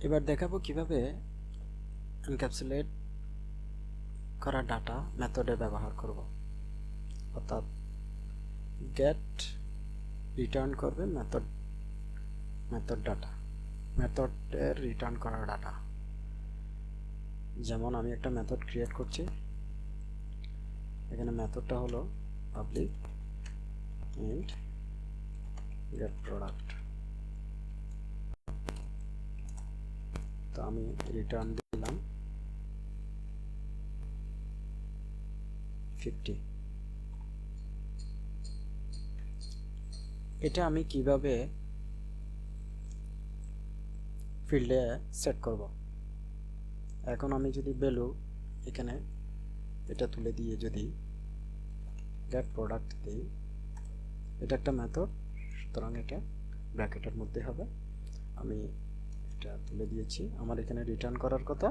এবার দেখাবো কিভাবে এনক্যাপসুলেট করা ডাটা মেথডে ব্যবহার করব। অর্থাৎ গেট রিটার্ন করবে মেথড ডাটা, মেথডের রিটার্ন করা ডাটা। যেমন আমি একটা মেথড ক্রিয়েট করছি, এখানে মেথডটা হলো পাবলিক ইন্ট গেট প্রোডাক্ট। তো আমি রিটার্ন দিলাম 50। এটা আমি কিভাবে ফিল্ডে সেট করব। এখন আমি যদি ভ্যালু এখানে এটা তুলে দিয়ে যদি গেট প্রোডাক্ট দিই, এটা একটা মেথড, সুতরাং এটা ব্র্যাকেটের মধ্যে হবে। আমি এটা তুলে দিয়েছি, আমার এখানে রিটার্ন করার কথা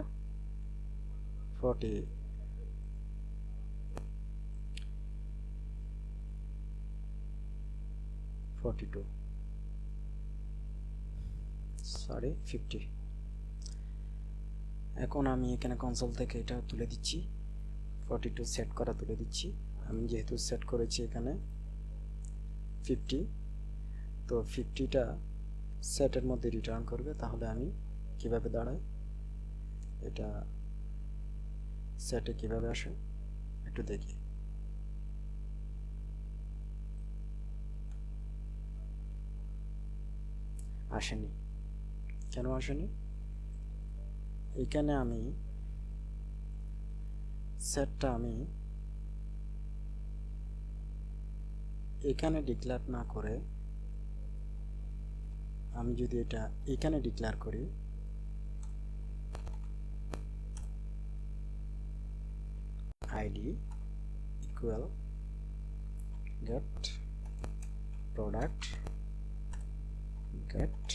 42, সরি 50। এখন আমি এখানে কনসোল থেকে এটা তুলে দিচ্ছি, 42 সেট করা তুলে দিচ্ছি। আমি যেহেতু সেট করেছি এখানে 50, তো 50টা সেটের মধ্যে রিটার্ন করবে। তাহলে আমি কিভাবে দাঁড়াই, এটা সেটে কিভাবে আসে একটু দেখি। আসেনি, কেন আসেনি? এখানে আমি সেটটা আমি এখানে ডিক্লেয়ার না করে আমি যদি এটা এখানে ডিক্লেয়ার করি, ID equal get product get,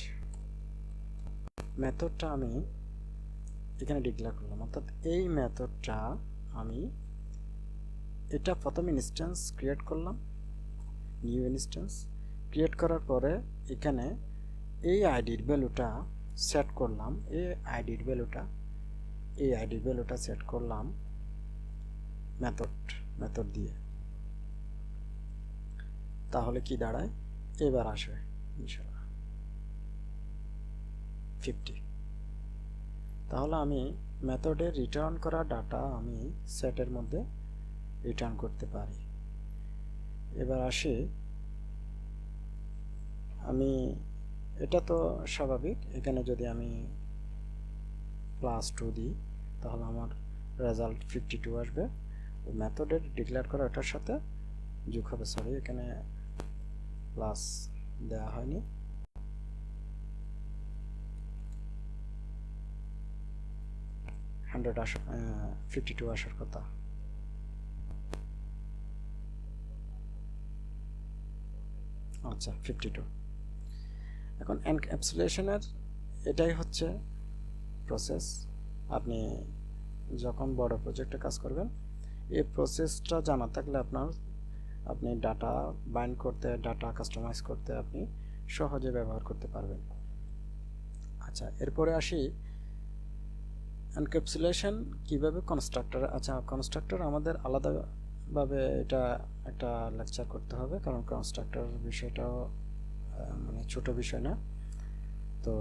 মেথডটা আমি এখানে ডিক্লেয়ার করলাম। অর্থাৎ এই মেথডটা আমি এটা প্রথম ইনস্ট্যান্স ক্রিয়েট করলাম, নিউ ইনস্ট্যান্স ক্রিয়েট করার পরে এখানে এই আইডির ভ্যালুটা সেট করলাম, এই আইডির ভ্যালুটা সেট করলাম মেথড দিয়ে। তাহলে কি দাঁড়ায়, এবার আসে ইনশাআল্লাহ 50। তাহলে আমি মেথডে রিটার্ন করা ডাটা আমি সেটের মধ্যে রিটার্ন করতে পারি। এবার আসি, আমি এটা তো স্বাভাবিক, এখানে যদি আমি +2 দিই তাহলে আমার রেজাল্ট 52 আসবে। মেথডের ডিক্লেয়ার করা এটার সাথে যোগ হবে। সরি, এখানে প্লাস দেওয়া হয়নি, 52 আসার কথা। আচ্ছা 52। এখন এনক্যাপসুলেশনের এটাই হচ্ছে প্রসেস। আপনি যখন বড় প্রজেক্টে কাজ করবেন, এই প্রসেসটা জানা থাকলে আপনি ডাটা বাইন্ড করতে, ডাটা কাস্টমাইজ করতে আপনি সহজে ব্যবহার করতে পারবেন। আচ্ছা, এরপরে আসি এনক্যাপসুলেশন কিভাবে কনস্ট্রাক্টর। আচ্ছা, কনস্ট্রাক্টর আমাদের আলাদাভাবে এটা একটা লেকচার করতে হবে, কারণ কনস্ট্রাক্টর বিষয়টাও মানে ছোট বিষয় না। তো